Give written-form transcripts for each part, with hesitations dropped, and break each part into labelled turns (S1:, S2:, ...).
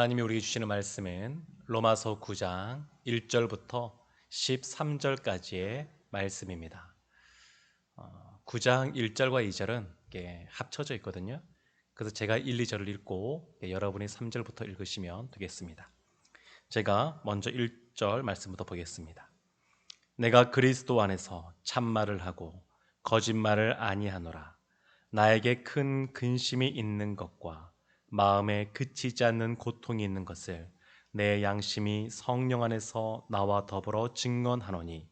S1: 하나님이 우리에게 주시는 말씀은 로마서 9장 1절부터 13절까지의 말씀입니다. 9장 1절과 2절은 합쳐져 있거든요. 그래서 제가 1, 2절을 읽고 여러분이 3절부터 읽으시면 되겠습니다. 제가 먼저 1절 말씀부터 보겠습니다. 내가 그리스도 안에서 참말을 하고 거짓말을 아니하노라. 나에게 큰 근심이 있는 것과 마음에 그치지 않는 고통이 있는 것을 내 양심이 성령 안에서 나와 더불어 증언하노니,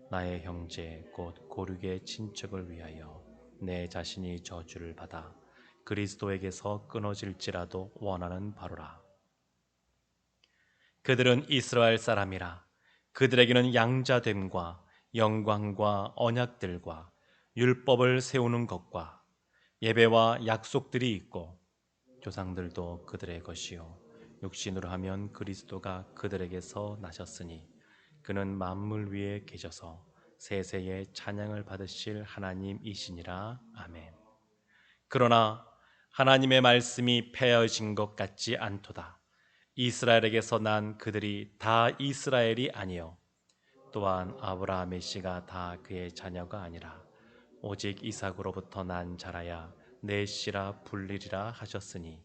S1: 나의 형제 곧 고륙의 친척을 위하여 내 자신이 저주를 받아 그리스도에게서 끊어질지라도 원하는 바로라. 그들은 이스라엘 사람이라. 그들에게는 양자됨과 영광과 언약들과 율법을 세우는 것과 예배와 약속들이 있고, 조상들도 그들의 것이요 육신으로 하면 그리스도가 그들에게서 나셨으니 그는 만물 위에 계셔서 세세의 찬양을 받으실 하나님이시니라. 아멘. 그러나 하나님의 말씀이 폐허진 것 같지 않도다. 이스라엘에게서 난 그들이 다 이스라엘이 아니요 또한 아브라함의 씨가 다 그의 자녀가 아니라 오직 이삭으로부터 난 자라야 내 씨라 불리리라 하셨으니,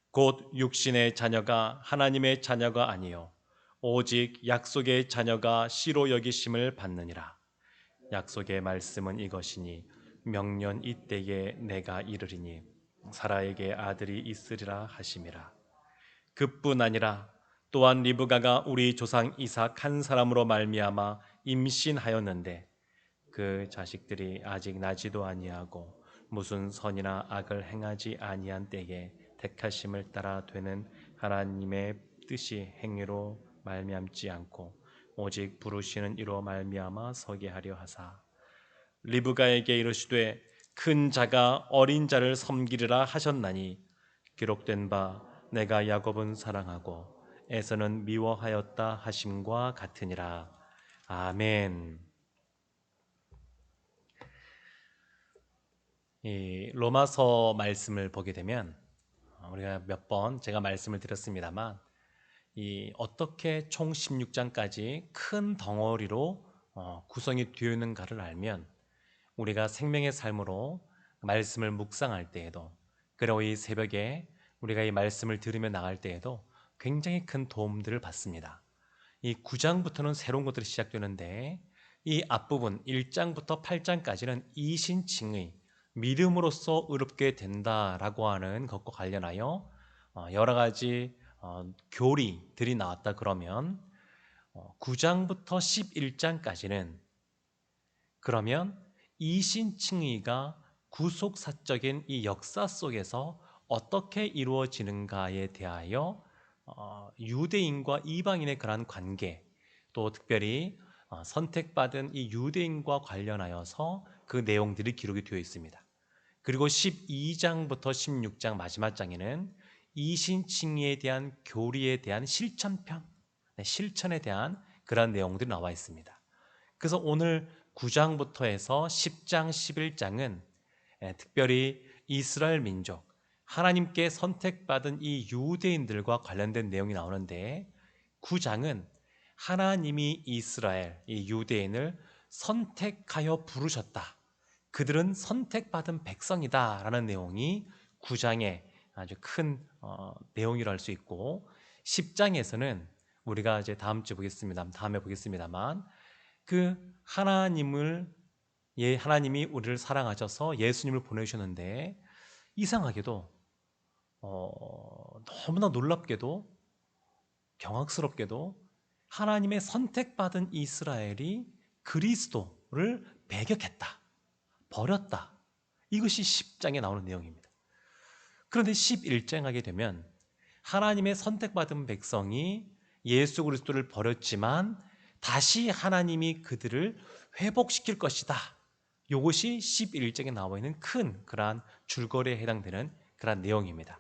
S1: 곧 육신의 자녀가 하나님의 자녀가 아니요 오직 약속의 자녀가 씨로 여기심을 받느니라. 약속의 말씀은 이것이니, 명년 이때에 내가 이르리니 사라에게 아들이 있으리라 하심이라. 그뿐 아니라 또한 리브가가 우리 조상 이삭 한 사람으로 말미암아 임신하였는데, 그 자식들이 아직 나지도 아니하고 무슨 선이나 악을 행하지 아니한 때에 택하심을 따라 되는 하나님의 뜻이 행위로 말미암지 않고 오직 부르시는 이로 말미암아 서게 하려 하사, 리브가에게 이르시되 큰 자가 어린 자를 섬기리라 하셨나니, 기록된 바 내가 야곱은 사랑하고 에서는 미워하였다 하심과 같으니라. 아멘. 이 로마서 말씀을 보게 되면 우리가 몇 번 제가 말씀을 드렸습니다만, 이 어떻게 총 16장까지 큰 덩어리로 구성이 되어 있는가를 알면 우리가 생명의 삶으로 말씀을 묵상할 때에도, 그리고 이 새벽에 우리가 이 말씀을 들으며 나갈 때에도 굉장히 큰 도움들을 받습니다. 이 9장부터는 새로운 것들이 시작되는데, 이 앞부분 1장부터 8장까지는 이신칭의 믿음으로써 의롭게 된다라고 하는 것과 관련하여 여러 가지 교리들이 나왔다. 그러면 9장부터 11장까지는 그러면 이신칭의가 구속사적인 이 역사 속에서 어떻게 이루어지는가에 대하여 유대인과 이방인의 그러한 관계, 또 특별히 선택받은 이 유대인과 관련하여서 그 내용들이 기록이 되어 있습니다. 그리고 12장부터 16장 마지막 장에는 이신칭의에 대한 교리에 대한 실천편, 실천에 대한 그러한 내용들이 나와 있습니다. 그래서 오늘 9장부터 해서 10장, 11장은 특별히 이스라엘 민족, 하나님께 선택받은 이 유대인들과 관련된 내용이 나오는데, 9장은 하나님이 이스라엘, 이 유대인을 선택하여 부르셨다, 그들은 선택받은 백성이다 라는 내용이 9장의 아주 큰 내용이라 할 수 있고, 10장에서는 우리가 이제 다음에 보겠습니다만, 그 하나님이 우리를 사랑하셔서 예수님을 보내주셨는데, 이상하게도 너무나 놀랍게도 경악스럽게도 하나님의 선택받은 이스라엘이 그리스도를 배격했다, 버렸다. 이것이 10장에 나오는 내용입니다. 그런데 11장 하게 되면 하나님의 선택받은 백성이 예수 그리스도를 버렸지만 다시 하나님이 그들을 회복시킬 것이다. 이것이 11장에 나와 있는 큰 그러한 줄거리에 해당되는 그러한 내용입니다.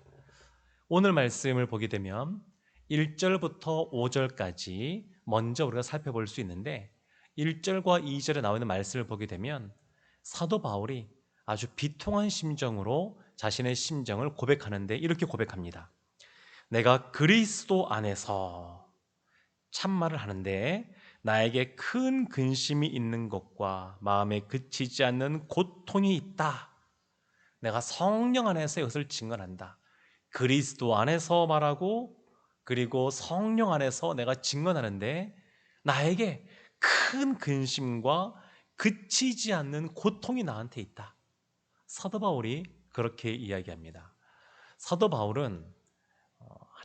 S1: 오늘 말씀을 보게 되면 1절부터 5절까지 먼저 우리가 살펴볼 수 있는데, 1절과 2절에 나오는 말씀을 보게 되면 사도 바울이 아주 비통한 심정으로 자신의 심정을 고백하는데 이렇게 고백합니다. 내가 그리스도 안에서 참말을 하는데 나에게 큰 근심이 있는 것과 마음에 그치지 않는 고통이 있다. 내가 성령 안에서 이것을 증언한다. 그리스도 안에서 말하고 그리고 성령 안에서 내가 증언하는데 나에게 큰 근심과 그치지 않는 고통이 나한테 있다. 사도 바울이 그렇게 이야기합니다. 사도 바울은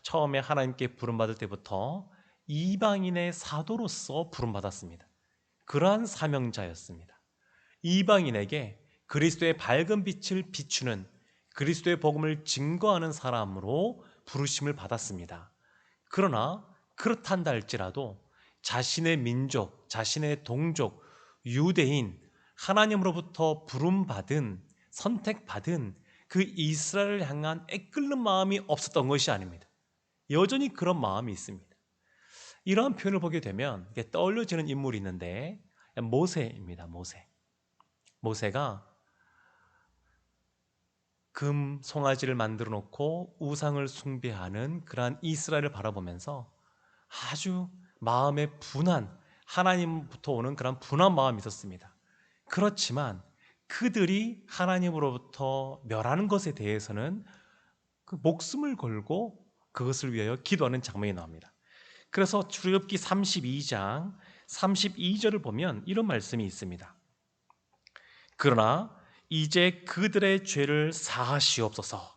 S1: 처음에 하나님께 부름받을 때부터 이방인의 사도로서 부름받았습니다. 그러한 사명자였습니다. 이방인에게 그리스도의 밝은 빛을 비추는 그리스도의 복음을 증거하는 사람으로 부르심을 받았습니다. 그러나 그렇단다 할지라도 자신의 민족, 자신의 동족, 유대인, 하나님으로부터 부름받은, 선택받은 그 이스라엘을 향한 애끓는 마음이 없었던 것이 아닙니다. 여전히 그런 마음이 있습니다. 이러한 표현을 보게 되면 떠올려지는 인물이 있는데 모세입니다. 모세가 금 송아지를 만들어 놓고 우상을 숭배하는 그러한 이스라엘을 바라보면서 아주 마음에 분한, 하나님부터 오는 그런 분한 마음이 있었습니다. 그렇지만 그들이 하나님으로부터 멸하는 것에 대해서는 그 목숨을 걸고 그것을 위하여 기도하는 장면이 나옵니다. 그래서 출애굽기 32장 32절을 보면 이런 말씀이 있습니다. 그러나 이제 그들의 죄를 사하시옵소서.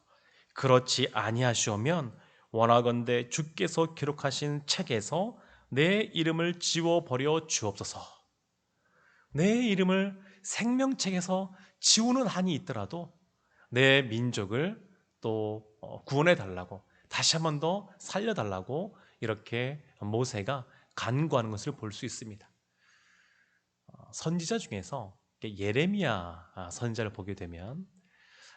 S1: 그렇지 아니하시오면 원하건대 주께서 기록하신 책에서 내 이름을 지워버려 주옵소서. 내 이름을 생명책에서 지우는 한이 있더라도 내 민족을 또 구원해 달라고, 다시 한 번 더 살려달라고 이렇게 모세가 간구하는 것을 볼 수 있습니다. 선지자 중에서 예레미야 선지자를 보게 되면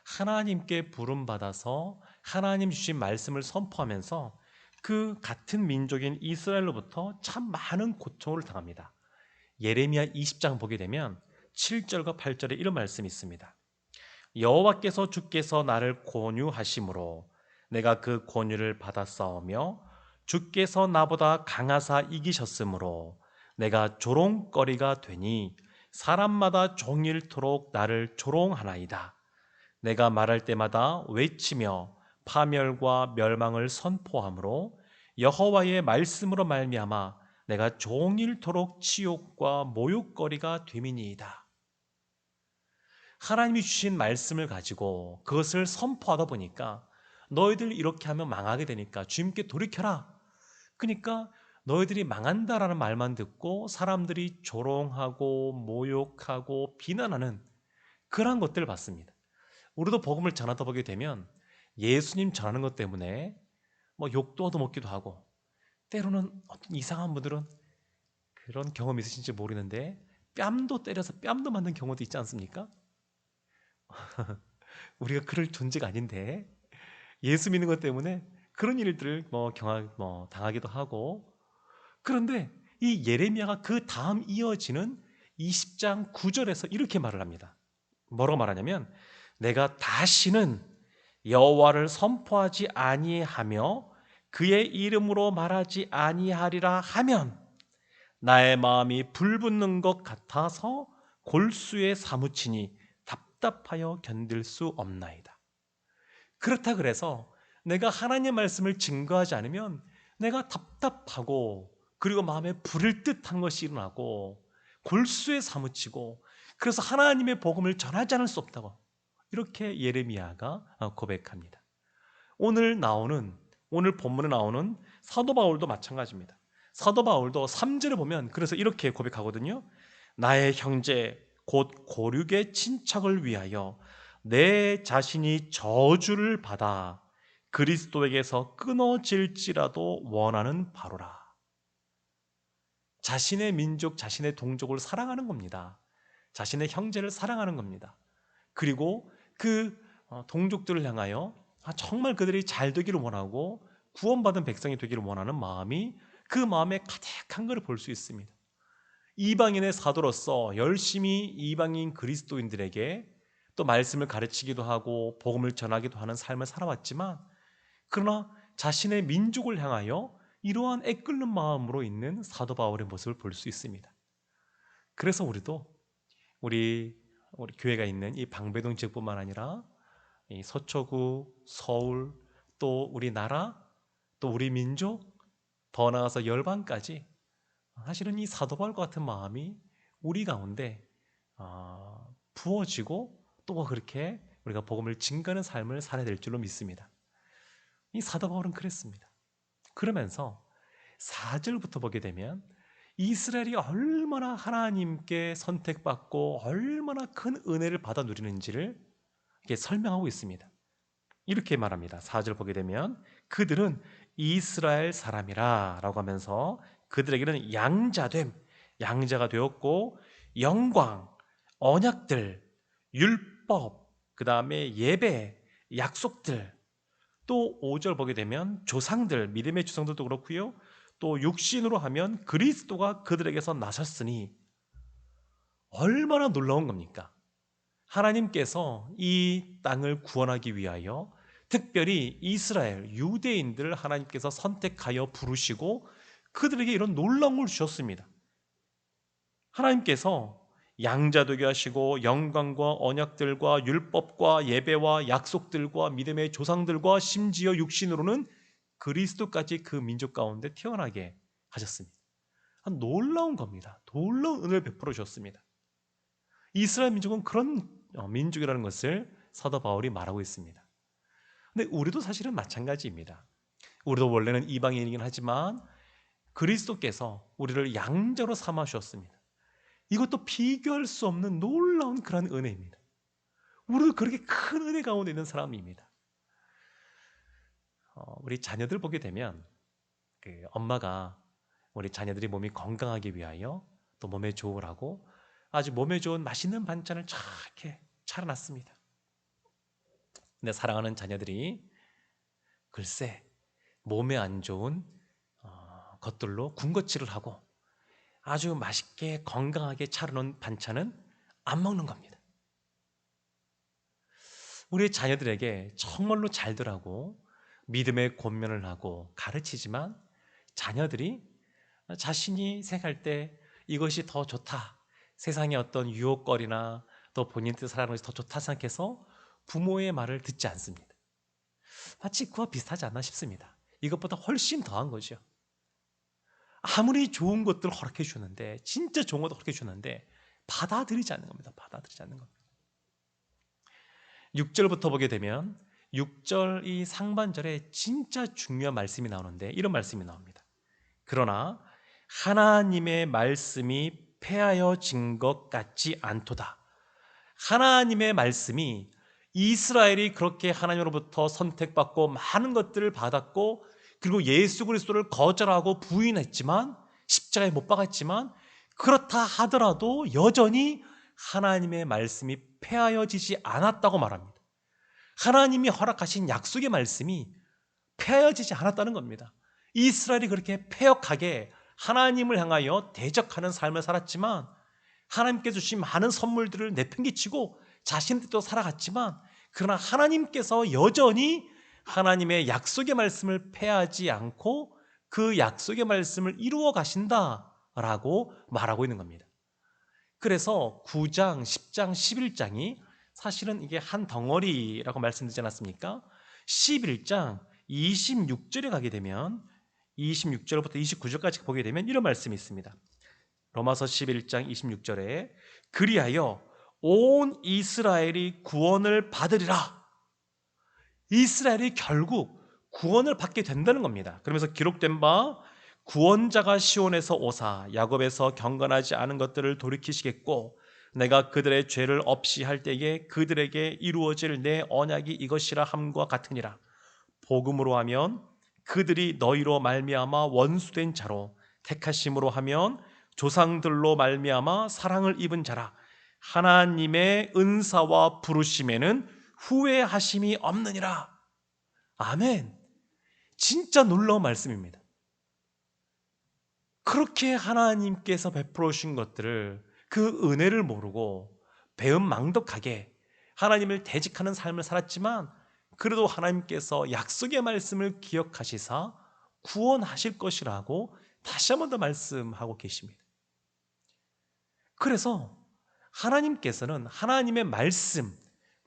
S1: 하나님께 부름받아서 하나님 주신 말씀을 선포하면서 그 같은 민족인 이스라엘로부터 참 많은 고통을 당합니다. 예레미야 20장 보게 되면 7절과 8절에 이런 말씀이 있습니다. 여호와께서 주께서 나를 권유하심으로 내가 그 권유를 받았사오며 주께서 나보다 강하사 이기셨으므로 내가 조롱거리가 되니 사람마다 종일토록 나를 조롱하나이다. 내가 말할 때마다 외치며 파멸과 멸망을 선포하므로 여호와의 말씀으로 말미암아 내가 종일토록 치욕과 모욕거리가 됨이니이다. 하나님이 주신 말씀을 가지고 그것을 선포하다 보니까 너희들 이렇게 하면 망하게 되니까 주님께 돌이켜라. 그러니까 너희들이 망한다라는 말만 듣고 사람들이 조롱하고 모욕하고 비난하는 그런 것들을 봤습니다. 우리도 복음을 전하다 보게 되면 예수님 전하는 것 때문에 욕도 얻어먹기도 하고 때로는 어떤 이상한 분들은 그런 경험 있으신지 모르는데 뺨도 때려서 뺨도 맞는 경우도 있지 않습니까? 우리가 그럴 존재가 아닌데 예수 믿는 것 때문에 그런 일들을 당하기도 하고 그런데 이 예레미야가 그 다음 이어지는 20장 9절에서 이렇게 말을 합니다. 뭐라고 말하냐면 내가 다시는 여호와를 선포하지 아니하며 그의 이름으로 말하지 아니하리라 하면 나의 마음이 불붙는 것 같아서 골수에 사무치니 답답하여 견딜 수 없나이다. 그렇다 그래서 내가 하나님의 말씀을 증거하지 않으면 내가 답답하고 그리고 마음에 불을 듯한 것이 일어나고 골수에 사무치고 그래서 하나님의 복음을 전하지 않을 수 없다고 이렇게 예레미야가 고백합니다. 오늘 본문에 나오는 사도 바울도 마찬가지입니다. 사도 바울도 3절을 보면 그래서 이렇게 고백하거든요. 나의 형제 곧 고륙의 친척을 위하여 내 자신이 저주를 받아 그리스도에게서 끊어질지라도 원하는 바로라. 자신의 민족, 자신의 동족을 사랑하는 겁니다. 자신의 형제를 사랑하는 겁니다. 그리고 그 동족들을 향하여 정말 그들이 잘 되기를 원하고 구원받은 백성이 되기를 원하는 마음이 그 마음에 가득한 것을 볼 수 있습니다. 이방인의 사도로서 열심히 이방인 그리스도인들에게 또 말씀을 가르치기도 하고 복음을 전하기도 하는 삶을 살아왔지만 그러나 자신의 민족을 향하여 이러한 애끓는 마음으로 있는 사도 바울의 모습을 볼 수 있습니다. 그래서 우리도 우리 교회가 있는 이 방배동 지역뿐만 아니라 이 서초구, 서울, 또 우리나라, 또 우리 민족, 더 나아가서 열방까지 사실은 이 사도 바울과 같은 마음이 우리 가운데 부어지고 또 그렇게 우리가 복음을 증거하는 삶을 살아야 될 줄로 믿습니다. 이 사도 바울은 그랬습니다. 그러면서 4절부터 보게 되면 이스라엘이 얼마나 하나님께 선택받고 얼마나 큰 은혜를 받아 누리는지를 이렇게 설명하고 있습니다. 이렇게 말합니다. 4절 보게 되면 그들은 이스라엘 사람이라 라고 하면서 그들에게는 양자가 되었고 영광, 언약들, 율법, 그 다음에 예배, 약속들, 또 5절 보게 되면 조상들, 믿음의 조상들도 그렇고요, 또 육신으로 하면 그리스도가 그들에게서 나섰으니 얼마나 놀라운 겁니까? 하나님께서 이 땅을 구원하기 위하여 특별히 이스라엘, 유대인들을 하나님께서 선택하여 부르시고 그들에게 이런 놀라운 걸 주셨습니다. 하나님께서 양자되게 하시고 영광과 언약들과 율법과 예배와 약속들과 믿음의 조상들과 심지어 육신으로는 그리스도까지 그 민족 가운데 태어나게 하셨습니다. 놀라운 겁니다. 놀라운 은혜를 베풀어 주셨습니다. 이스라엘 민족은 그런 민족이라는 것을 사도 바울이 말하고 있습니다. 근데 우리도 사실은 마찬가지입니다. 우리도 원래는 이방인이긴 하지만 그리스도께서 우리를 양자로 삼아 주셨습니다. 이것도 비교할 수 없는 놀라운 그런 은혜입니다. 우리도 그렇게 큰 은혜 가운데 있는 사람입니다. 우리 자녀들 보게 되면 엄마가 우리 자녀들이 몸이 건강하기 위하여 또 몸에 좋으라고 아주 몸에 좋은 맛있는 반찬을 이렇게 차려놨습니다. 근데 사랑하는 자녀들이 글쎄 몸에 안 좋은 것들로 군것질을 하고 아주 맛있게 건강하게 차려놓은 반찬은 안 먹는 겁니다. 우리 자녀들에게 정말로 잘되라고 믿음의 권면을 하고 가르치지만 자녀들이 자신이 생각할 때 이것이 더 좋다, 세상의 어떤 유혹거리나 또 본인 뜻을 하는 것이 더 좋다 생각해서 부모의 말을 듣지 않습니다. 마치 그와 비슷하지 않나 싶습니다. 이것보다 훨씬 더한 거죠. 아무리 좋은 것들 허락해 주는데, 진짜 좋은 것도 허락해 주는데 받아들이지 않는 겁니다. 받아들이지 않는 겁니다. 6절부터 보게 되면 6절 이 상반절에 진짜 중요한 말씀이 나오는데 이런 말씀이 나옵니다. 그러나 하나님의 말씀이 폐하여진 것 같지 않도다. 하나님의 말씀이 이스라엘이 그렇게 하나님으로부터 선택받고 많은 것들을 받았고 그리고 예수 그리스도를 거절하고 부인했지만 십자가에 못 박았지만 그렇다 하더라도 여전히 하나님의 말씀이 폐하여지지 않았다고 말합니다. 하나님이 허락하신 약속의 말씀이 폐하여지지 않았다는 겁니다. 이스라엘이 그렇게 패역하게 하나님을 향하여 대적하는 삶을 살았지만 하나님께서 주신 많은 선물들을 내팽개치고 자신들도 살아갔지만 그러나 하나님께서 여전히 하나님의 약속의 말씀을 폐하지 않고 그 약속의 말씀을 이루어 가신다라고 말하고 있는 겁니다. 그래서 9장, 10장, 11장이 사실은 이게 한 덩어리라고 말씀드리지 않았습니까? 11장 26절에 가게 되면 26절부터 29절까지 보게 되면 이런 말씀이 있습니다. 로마서 11장 26절에 그리하여 온 이스라엘이 구원을 받으리라. 이스라엘이 결국 구원을 받게 된다는 겁니다. 그러면서 기록된 바 구원자가 시온에서 오사 야곱에서 경건하지 않은 것들을 돌이키시겠고 내가 그들의 죄를 없이 할 때에 그들에게 이루어질 내 언약이 이것이라 함과 같으니라. 복음으로 하면 그들이 너희로 말미암아 원수된 자로 택하심으로 하면 조상들로 말미암아 사랑을 입은 자라. 하나님의 은사와 부르심에는 후회하심이 없느니라. 아멘. 진짜 놀라운 말씀입니다. 그렇게 하나님께서 베풀어 주신 것들을 그 은혜를 모르고 배은망덕하게 하나님을 대적하는 삶을 살았지만 그래도 하나님께서 약속의 말씀을 기억하시사 구원하실 것이라고 다시 한 번 더 말씀하고 계십니다. 그래서 하나님께서는 하나님의 말씀,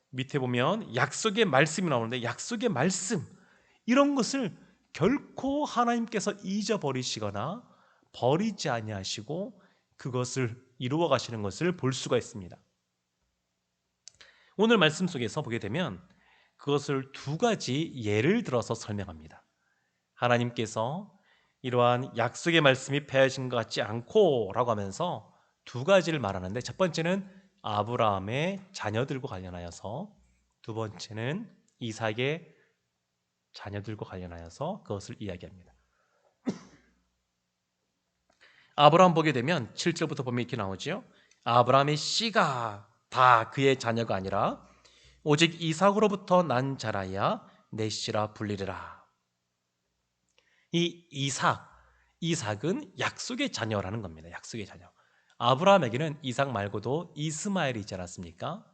S1: 밑에 보면 약속의 말씀이 나오는데 약속의 말씀, 이런 것을 결코 하나님께서 잊어버리시거나 버리지 아니하시고 그것을 이루어 가시는 것을 볼 수가 있습니다. 오늘 말씀 속에서 보게 되면 그것을 두 가지 예를 들어서 설명합니다. 하나님께서 이러한 약속의 말씀이 패하신 것 같지 않고 라고 하면서 두 가지를 말하는데, 첫 번째는 아브라함의 자녀들과 관련하여서, 두 번째는 이삭의 자녀들과 관련하여서 그것을 이야기합니다. 아브라함 보게 되면 7절부터 보면 이렇게 나오죠. 아브라함의 씨가 다 그의 자녀가 아니라 오직 이삭으로부터 난 자라야 내 씨라 불리리라. 이 이삭은 약속의 자녀라는 겁니다. 약속의 자녀. 아브라함에게는 이삭 말고도 이스마엘이 있지 않았습니까?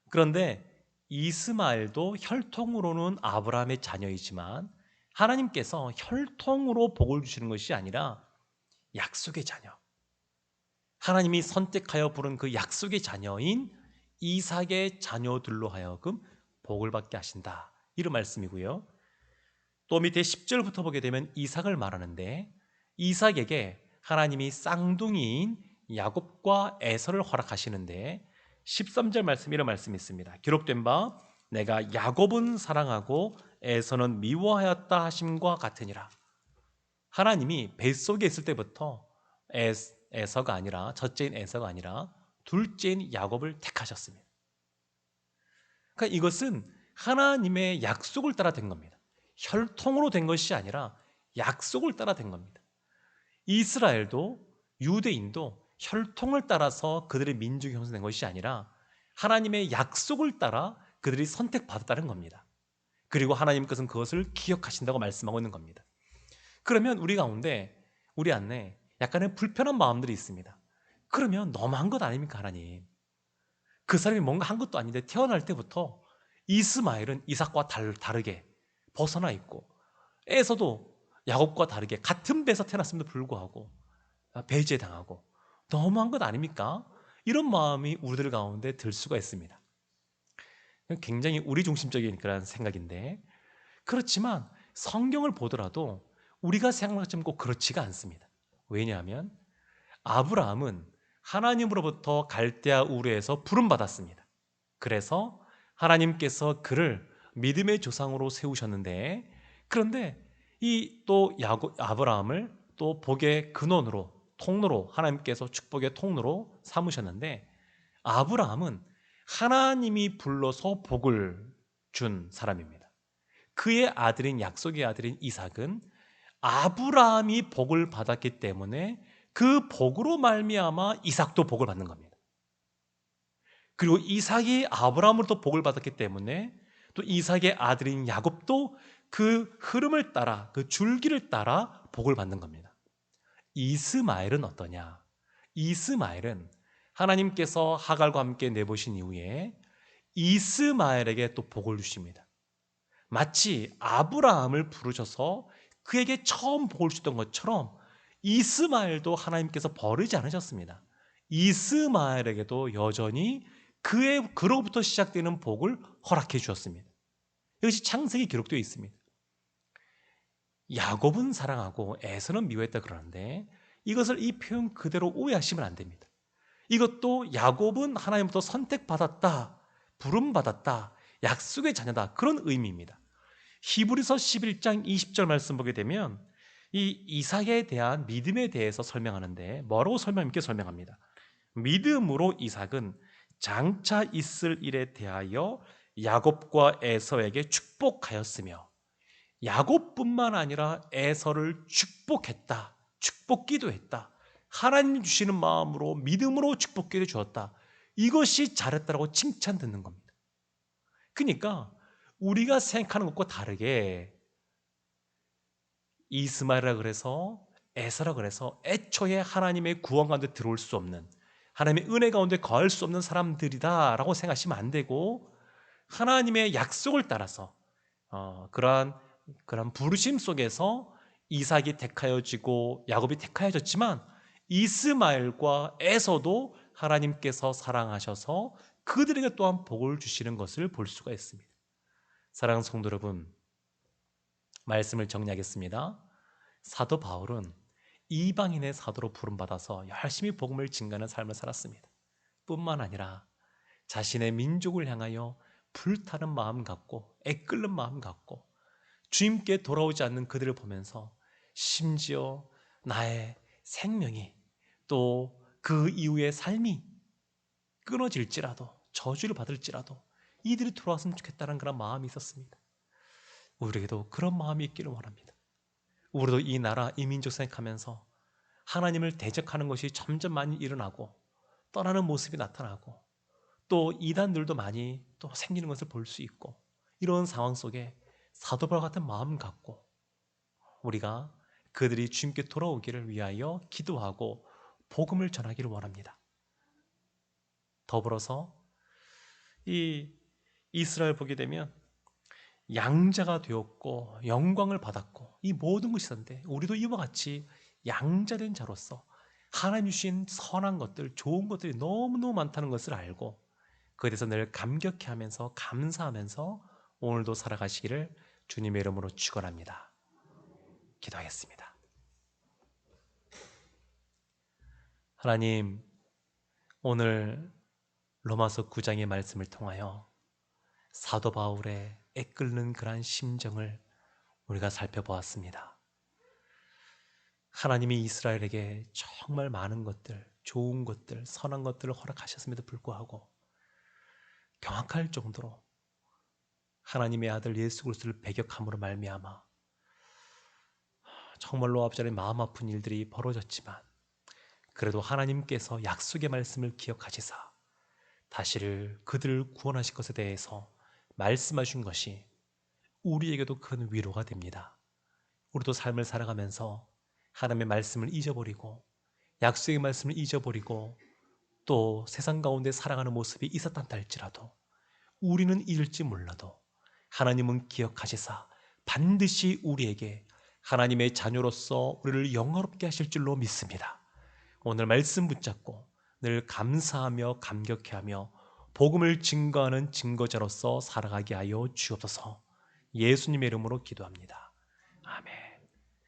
S1: 그런데 이스마엘도 혈통으로는 아브라함의 자녀이지만 하나님께서 혈통으로 복을 주시는 것이 아니라 약속의 자녀, 하나님이 선택하여 부른 그 약속의 자녀인 이삭의 자녀들로 하여금 복을 받게 하신다, 이런 말씀이고요. 또 밑에 10절부터 보게 되면 이삭을 말하는데, 이삭에게 하나님이 쌍둥이인 야곱과 에서를 허락하시는데 13절 말씀, 이런 말씀이 있습니다. 기록된 바 내가 야곱은 사랑하고 에서는 미워하였다 하심과 같으니라. 하나님이 뱃속에 있을 때부터 에서가 아니라, 첫째인 에서가 아니라 둘째인 야곱을 택하셨습니다. 그러니까 이것은 하나님의 약속을 따라 된 겁니다. 혈통으로 된 것이 아니라 약속을 따라 된 겁니다. 이스라엘도, 유대인도 혈통을 따라서 그들의 민족이 형성된 것이 아니라 하나님의 약속을 따라 그들이 선택받았다는 겁니다. 그리고 하나님 것은 그것을 기억하신다고 말씀하고 있는 겁니다. 그러면 우리 가운데, 우리 안에 약간의 불편한 마음들이 있습니다. 그러면 너무한 것 아닙니까, 하나님? 그 사람이 뭔가 한 것도 아닌데 태어날 때부터 이스마엘은 이삭과 다르게 벗어나 있고, 에서도 야곱과 다르게 같은 배에서 태어났음에도 불구하고 배제당하고, 너무한 것 아닙니까? 이런 마음이 우리들 가운데 들 수가 있습니다. 굉장히 우리 중심적인 그런 생각인데, 그렇지만 성경을 보더라도 우리가 생각할 것처럼 꼭 그렇지가 않습니다. 왜냐하면 아브라함은 하나님으로부터 갈대아 우르에서 부름받았습니다. 그래서 하나님께서 그를 믿음의 조상으로 세우셨는데, 그런데 이 또 아브라함을 또 복의 근원으로, 통로로, 하나님께서 축복의 통로로 삼으셨는데, 아브라함은 하나님이 불러서 복을 준 사람입니다. 그의 아들인, 약속의 아들인 이삭은 아브라함이 복을 받았기 때문에 그 복으로 말미암아 이삭도 복을 받는 겁니다. 그리고 이삭이 아브라함으로부터 복을 받았기 때문에 또 이삭의 아들인 야곱도 그 흐름을 따라, 그 줄기를 따라 복을 받는 겁니다. 이스마엘은 어떠냐? 이스마엘은 하나님께서 하갈과 함께 내보신 이후에 이스마엘에게 또 복을 주십니다. 마치 아브라함을 부르셔서 그에게 처음 복을 주셨던 것처럼 이스마엘도 하나님께서 버리지 않으셨습니다. 이스마엘에게도 여전히 그로부터 시작되는 복을 허락해 주셨습니다. 이것이 창세기에 기록되어 있습니다. 야곱은 사랑하고 에서는 미워했다 그러는데, 이것을 이 표현 그대로 오해하시면 안 됩니다. 이것도 야곱은 하나님부터 선택받았다, 부름받았다, 약속의 자녀다, 그런 의미입니다. 히브리서 11장 20절 말씀 보게 되면 이 이삭에 대한 믿음에 대해서 설명하는데 뭐라고 이렇게 설명합니다. 믿음으로 이삭은 장차 있을 일에 대하여 야곱과 에서에게 축복하였으며, 야곱뿐만 아니라 에서를 축복했다, 축복기도했다, 하나님 주시는 마음으로 믿음으로 축복기를 주었다, 이것이 잘했다라고 칭찬 듣는 겁니다. 그러니까 우리가 생각하는 것과 다르게 이스마엘이라 그래서, 에서라 그래서 애초에 하나님의 구원 가운데 들어올 수 없는, 하나님의 은혜 가운데 거할 수 없는 사람들이다 라고 생각하시면 안 되고, 하나님의 약속을 따라서 그러한 부르심 속에서 이삭이 택하여지고 야곱이 택하여졌지만 이스마엘과 에서도 하나님께서 사랑하셔서 그들에게 또한 복을 주시는 것을 볼 수가 있습니다. 사랑하는 성도 여러분, 말씀을 정리하겠습니다. 사도 바울은 이방인의 사도로 부름받아서 열심히 복음을 증거하는 삶을 살았습니다. 뿐만 아니라 자신의 민족을 향하여 불타는 마음 갖고 애끓는 마음 갖고 주님께 돌아오지 않는 그들을 보면서 심지어 나의 생명이 또 그 이후의 삶이 끊어질지라도 저주를 받을지라도 이들이 돌아왔으면 좋겠다는 그런 마음이 있었습니다. 우리에게도 그런 마음이 있기를 원합니다. 우리도 이 나라, 이 민족 생각하면서 하나님을 대적하는 것이 점점 많이 일어나고 떠나는 모습이 나타나고 또 이단들도 많이 또 생기는 것을 볼 수 있고 이런 상황 속에 사도 바울 같은 마음 갖고 우리가 그들이 주님께 돌아오기를 위하여 기도하고 복음을 전하기를 원합니다. 더불어서 이 이스라엘 보게 되면 양자가 되었고 영광을 받았고 이 모든 것이 있었는데 우리도 이와 같이 양자된 자로서 하나님 주신 선한 것들, 좋은 것들이 너무너무 많다는 것을 알고 그에 대해서 늘 감격해하면서 감사하면서 오늘도 살아가시기를 주님의 이름으로 축원합니다. 기도하겠습니다. 하나님, 오늘 로마서 9장의 말씀을 통하여 사도 바울의 애끓는 그러한 심정을 우리가 살펴보았습니다. 하나님이 이스라엘에게 정말 많은 것들, 좋은 것들, 선한 것들을 허락하셨음에도 불구하고 경악할 정도로 하나님의 아들 예수 그리스도를 배격함으로 말미암아 정말로 아버지 하나님 마음 아픈 일들이 벌어졌지만 그래도 하나님께서 약속의 말씀을 기억하시사 다시를 그들을 구원하실 것에 대해서 말씀하신 것이 우리에게도 큰 위로가 됩니다. 우리도 삶을 살아가면서 하나님의 말씀을 잊어버리고 약속의 말씀을 잊어버리고 또 세상 가운데 살아가는 모습이 있었단다 할지라도 우리는 잊을지 몰라도 하나님은 기억하시사 반드시 우리에게 하나님의 자녀로서 우리를 영화롭게 하실 줄로 믿습니다. 오늘 말씀 붙잡고 늘 감사하며 감격해하며 복음을 증거하는 증거자로서 살아가게 하여 주옵소서. 예수님의 이름으로 기도합니다.